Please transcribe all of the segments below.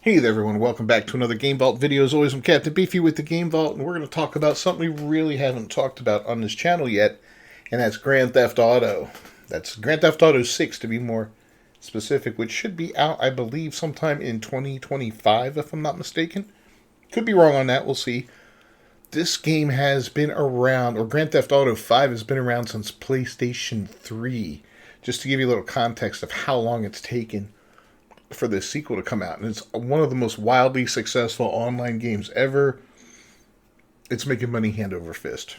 Hey there everyone, welcome back to another Game Vault video. As always, I'm Captain Beefy with the Game Vault, and we're going to talk about something we really haven't talked about on this channel yet, and that's Grand Theft Auto. That's Grand Theft Auto 6 to be more specific, which should be out, I believe, sometime in 2025, if I'm not mistaken. Could be wrong on that, we'll see. This game has been around, or Grand Theft Auto 5 has been around since PlayStation 3, just to give you a little context of how long it's taken for this sequel to come out. And it's one of the most wildly successful online games ever. It's making money hand over fist.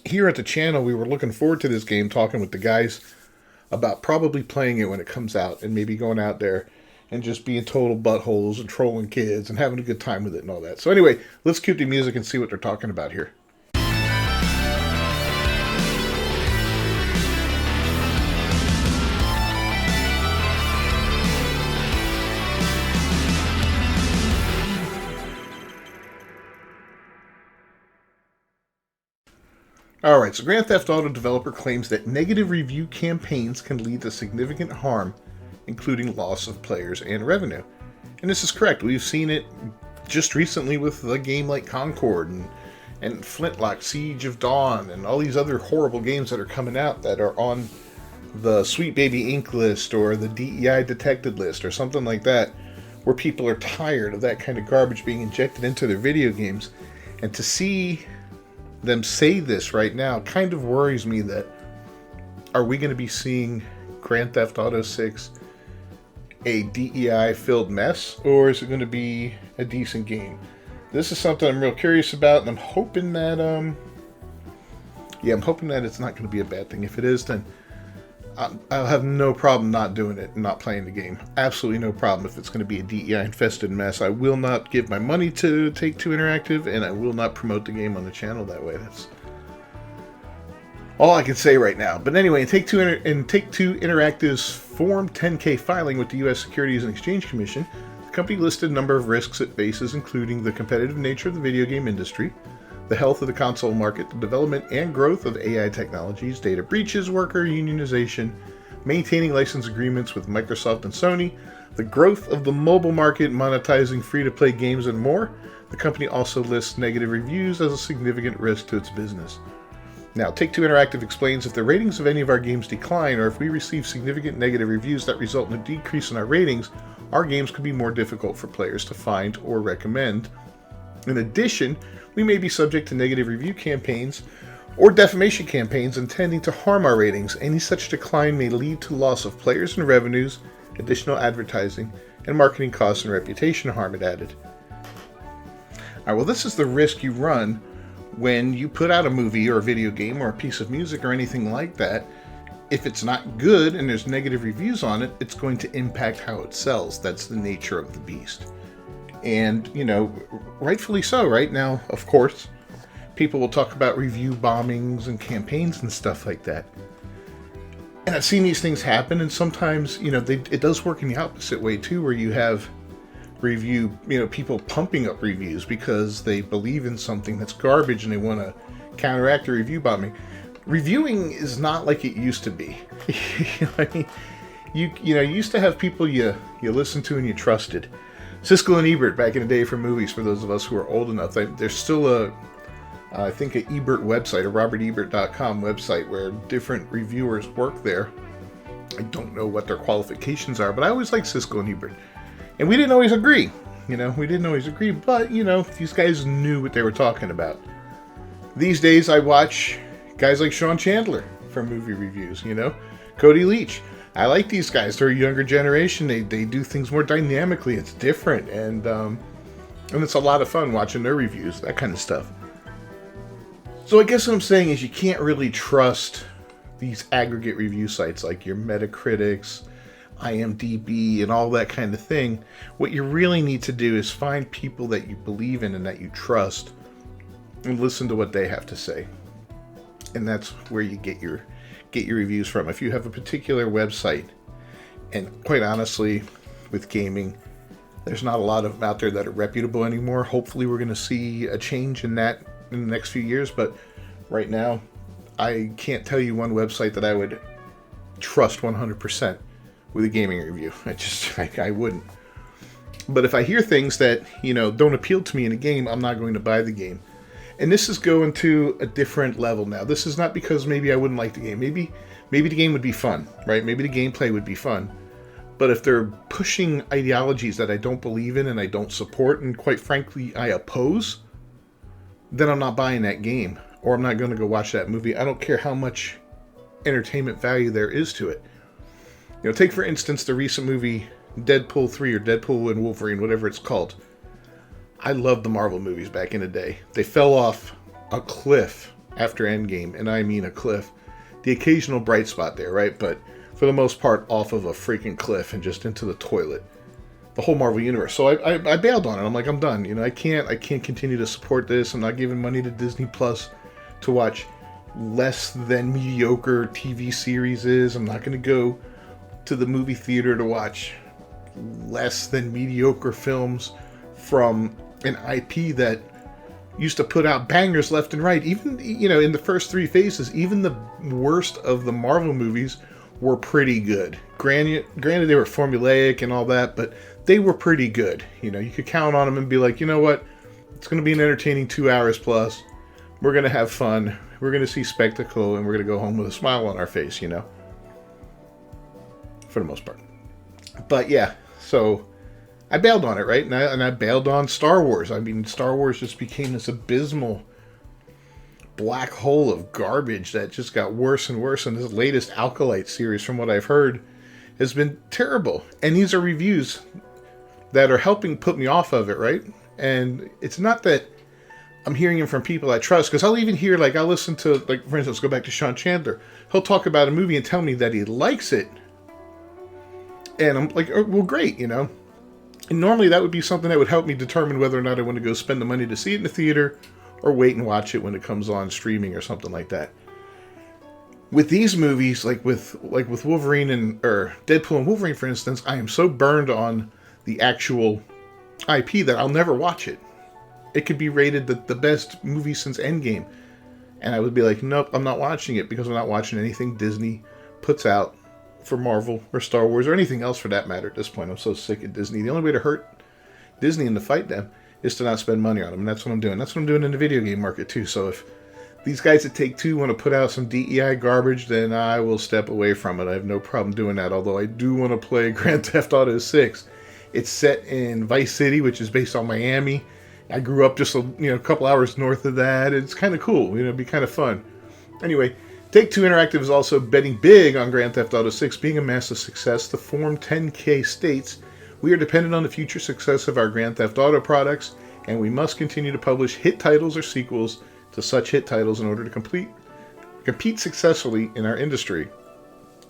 Here at the channel, we were looking forward to this game, talking with the guys about probably playing it when it comes out and maybe going out there and just being total buttholes and trolling kids and having a good time with it and all that. So anyway, let's cue the music and see what they're talking about here. Alright, so Grand Theft Auto developer claims that negative review campaigns can lead to significant harm, including loss of players and revenue. And this is correct. We've seen it just recently with a game like Concord and Flintlock, Siege of Dawn, and all these other horrible games that are coming out that are on the Sweet Baby Inc. list or the DEI detected list or something like that, where people are tired of that kind of garbage being injected into their video games. And to see them say this right now kind of worries me. That are we going to be seeing Grand Theft Auto 6 a DEI filled mess, or is it going to be a decent game? This is something I'm real curious about, and I'm hoping that I'm hoping that it's not going to be a bad thing. If it is, then I'll have no problem not doing it and not playing the game. Absolutely no problem if it's going to be a DEI-infested mess. I will not give my money to Take-Two Interactive, and I will not promote the game on the channel that way. That's all I can say right now. But anyway, in Take-Two Interactive's Form 10-K filing with the U.S. Securities and Exchange Commission, the company listed a number of risks it faces, including the competitive nature of the video game industry, the health of the console market, the development and growth of AI technologies, data breaches, worker unionization, maintaining license agreements with Microsoft and Sony, the growth of the mobile market, monetizing free-to-play games, and more. The company also lists negative reviews as a significant risk to its business. Now, Take-Two Interactive explains, if the ratings of any of our games decline, or if we receive significant negative reviews that result in a decrease in our ratings, our games could be more difficult for players to find or recommend. In addition, we may be subject to negative review campaigns or defamation campaigns intending to harm our ratings. Any such decline may lead to loss of players and revenues, additional advertising, and marketing costs and reputation harm, it added. Alright, well, this is the risk you run when you put out a movie or a video game or a piece of music or anything like that. If it's not good and there's negative reviews on it, it's going to impact how it sells. That's the nature of the beast. And, rightfully so. Right now, of course, people will talk about review bombings and campaigns and stuff like that. And I've seen these things happen, and sometimes, it does work in the opposite way too, where you have people pumping up reviews because they believe in something that's garbage and they want to counteract the review bombing. Reviewing is not like it used to be. You used to have people you listened to and you trusted. Siskel and Ebert back in the day for movies, for those of us who are old enough. There's still I think an Ebert website, a robertebert.com website, where different reviewers work there. I don't know what their qualifications are, but I always liked Siskel and Ebert. And we didn't always agree. But, these guys knew what they were talking about. These days I watch guys like Sean Chandler for movie reviews, Cody Leach. I like these guys. They're a younger generation. They do things more dynamically. It's different, and it's a lot of fun watching their reviews, that kind of stuff. So I guess what I'm saying is you can't really trust these aggregate review sites like your Metacritics, IMDb, and all that kind of thing. What you really need to do is find people that you believe in and that you trust, and listen to what they have to say. And that's where you get your reviews from. If you have a particular website, and quite honestly, with gaming, there's not a lot of them out there that are reputable anymore. Hopefully we're going to see a change in that in the next few years, but right now I can't tell you one website that I would trust 100% with a gaming review. I wouldn't. But if I hear things that, don't appeal to me in a game, I'm not going to buy the game. And this is going to a different level now. This is not because maybe I wouldn't like the game. Maybe the game would be fun, right? Maybe the gameplay would be fun. But if they're pushing ideologies that I don't believe in and I don't support, and quite frankly, I oppose, then I'm not buying that game. Or I'm not going to go watch that movie. I don't care how much entertainment value there is to it. Take for instance the recent movie Deadpool 3 or Deadpool and Wolverine, whatever it's called. I loved the Marvel movies back in the day. They fell off a cliff after Endgame, and I mean a cliff. The occasional bright spot there, right? But for the most part, off of a freaking cliff and just into the toilet. The whole Marvel universe. So I bailed on it. I'm like, I'm done. I can't continue to support this. I'm not giving money to Disney Plus to watch less than mediocre TV series. I'm not going to go to the movie theater to watch less than mediocre films from an IP that used to put out bangers left and right. Even, in the first 3 phases, even the worst of the Marvel movies were pretty good. Granted, they were formulaic and all that, but they were pretty good. You could count on them and be like, you know what? It's going to be an entertaining 2 hours plus. We're going to have fun. We're going to see spectacle, and we're going to go home with a smile on our face, For the most part. But yeah, so I bailed on it, right? And I bailed on Star Wars. I mean, Star Wars just became this abysmal black hole of garbage that just got worse and worse. And this latest Alkalite series, from what I've heard, has been terrible. And these are reviews that are helping put me off of it, right? And it's not that I'm hearing them from people I trust, because I'll even hear, I'll listen to, for instance, go back to Sean Chandler. He'll talk about a movie and tell me that he likes it. And I'm like, oh, well, great, And normally that would be something that would help me determine whether or not I want to go spend the money to see it in the theater or wait and watch it when it comes on streaming or something like that. With these movies, like with Wolverine or Deadpool and Wolverine, for instance, I am so burned on the actual IP that I'll never watch it. It could be rated the best movie since Endgame. And I would be like, nope, I'm not watching it because I'm not watching anything Disney puts out for Marvel or Star Wars or anything else for that matter at this point. I'm so sick of Disney. The only way to hurt Disney and to fight them is to not spend money on them. And that's what I'm doing. That's what I'm doing in the video game market too. So if these guys at Take-Two want to put out some DEI garbage, then I will step away from it. I have no problem doing that. Although I do want to play Grand Theft Auto 6. It's set in Vice City, which is based on Miami. I grew up just a couple hours north of that. It's kind of cool. It'd be kind of fun. Anyway, Take-Two Interactive is also betting big on Grand Theft Auto 6 being a massive success. The Form 10K states, "We are dependent on the future success of our Grand Theft Auto products, and we must continue to publish hit titles or sequels to such hit titles in order to compete successfully in our industry."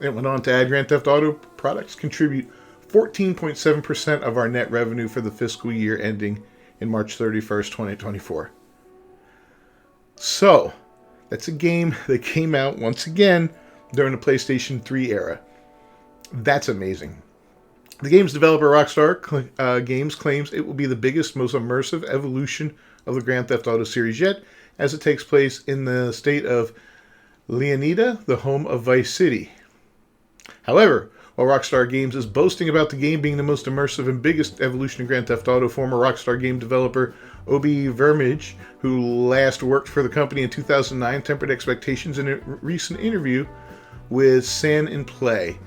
It went on to add Grand Theft Auto products contribute 14.7% of our net revenue for the fiscal year ending in March 31st, 2024. So, that's a game that came out once again during the PlayStation 3 era. That's amazing. The game's developer Rockstar Games claims it will be the biggest, most immersive evolution of the Grand Theft Auto series yet, as it takes place in the state of Leonida, the home of Vice City. However, while Rockstar Games is boasting about the game being the most immersive and biggest evolution in Grand Theft Auto, former Rockstar game developer Obi Vermij, who last worked for the company in 2009, tempered expectations in a recent interview with San in Play.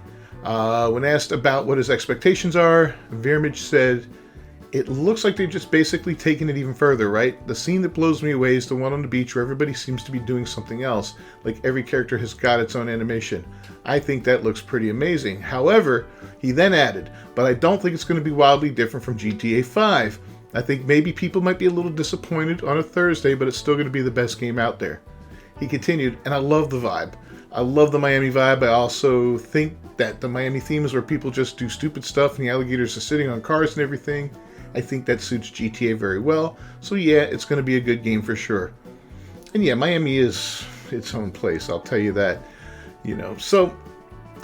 When asked about what his expectations are, Vermij said, "It looks like they've just basically taken it even further, right? The scene that blows me away is the one on the beach where everybody seems to be doing something else, like every character has got its own animation. I think that looks pretty amazing." However, he then added, "But I don't think it's going to be wildly different from GTA V. I think maybe people might be a little disappointed on a Thursday, but it's still going to be the best game out there." He continued, "And I love the vibe. I love the Miami vibe. I also think that the Miami theme is where people just do stupid stuff and the alligators are sitting on cars and everything. I think that suits GTA very well. So yeah, it's going to be a good game for sure." And yeah, Miami is its own place, I'll tell you that. So,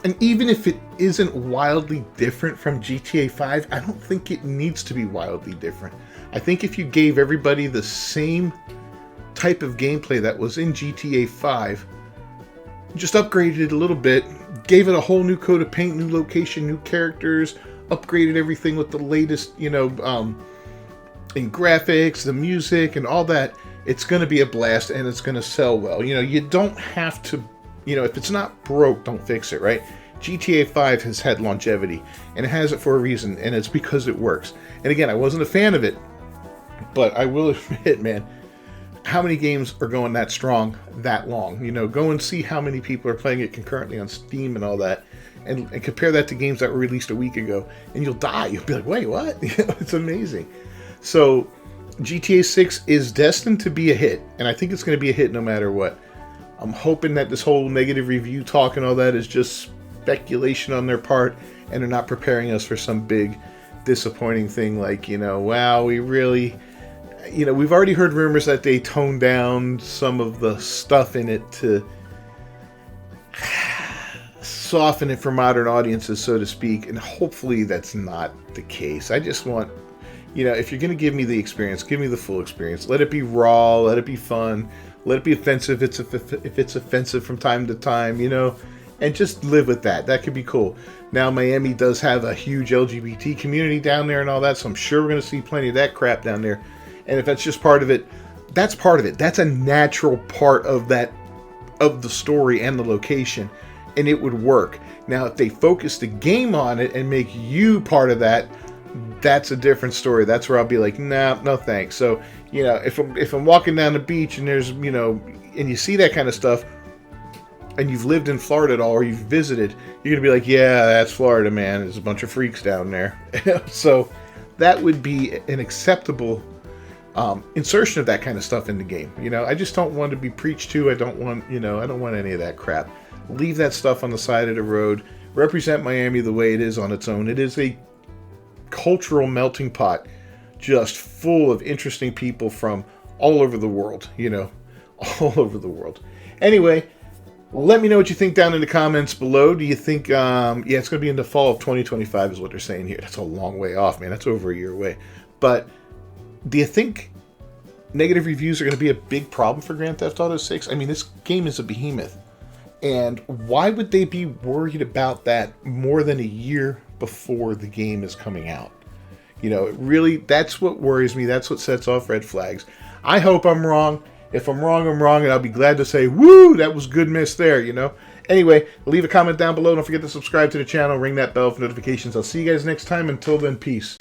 and even if it isn't wildly different from GTA 5, I don't think it needs to be wildly different. I think if you gave everybody the same type of gameplay that was in GTA 5, just upgraded it a little bit, gave it a whole new coat of paint, new location, new characters, upgraded everything with the latest, in graphics, the music, and all that, it's going to be a blast and it's going to sell well. You don't have to, if it's not broke, don't fix it, right? GTA V has had longevity, and it has it for a reason, and it's because it works. And again, I wasn't a fan of it, but I will admit, man, how many games are going that strong, that long? Go and see how many people are playing it concurrently on Steam and all that, and compare that to games that were released a week ago, and you'll die. You'll be like, wait, what? It's amazing. So GTA 6 is destined to be a hit, and I think it's going to be a hit no matter what. I'm hoping that this whole negative review talk and all that is just speculation on their part, and they're not preparing us for some big disappointing thing like, wow, we really, we've already heard rumors that they toned down some of the stuff in it to soften it for modern audiences, so to speak, and hopefully that's not the case. I just want, if you're going to give me the experience, give me the full experience. Let it be raw, let it be fun, let it be offensive if it's offensive from time to time, and just live with that. That could be cool. Now, Miami does have a huge LGBT community down there and all that, so I'm sure we're going to see plenty of that crap down there. And if that's just part of it, that's part of it. That's a natural part of the story and the location, and it would work. Now, if they focus the game on it and make you part of that, that's a different story. That's where I'll be like, nah, no thanks. So, if I'm walking down the beach and there's, and you see that kind of stuff, and you've lived in Florida at all, or you've visited, you're going to be like, yeah, that's Florida, man. There's a bunch of freaks down there. So that would be an acceptable insertion of that kind of stuff in the game. I just don't want to be preached to. I don't want any of that crap. Leave that stuff on the side of the road. Represent Miami the way it is on its own. It is a cultural melting pot, just full of interesting people from all over the world, all over the world. Anyway, let me know what you think down in the comments below. Do you think, it's going to be in the fall of 2025 is what they're saying here. That's a long way off, man. That's over a year away. But do you think negative reviews are going to be a big problem for Grand Theft Auto 6? I mean, this game is a behemoth. And why would they be worried about that more than a year before the game is coming out? That's what worries me. That's what sets off red flags. I hope I'm wrong. If I'm wrong, I'm wrong, and I'll be glad to say, woo, that was good miss there, Anyway, leave a comment down below. Don't forget to subscribe to the channel, ring that bell for notifications. I'll see you guys next time. Until then, peace.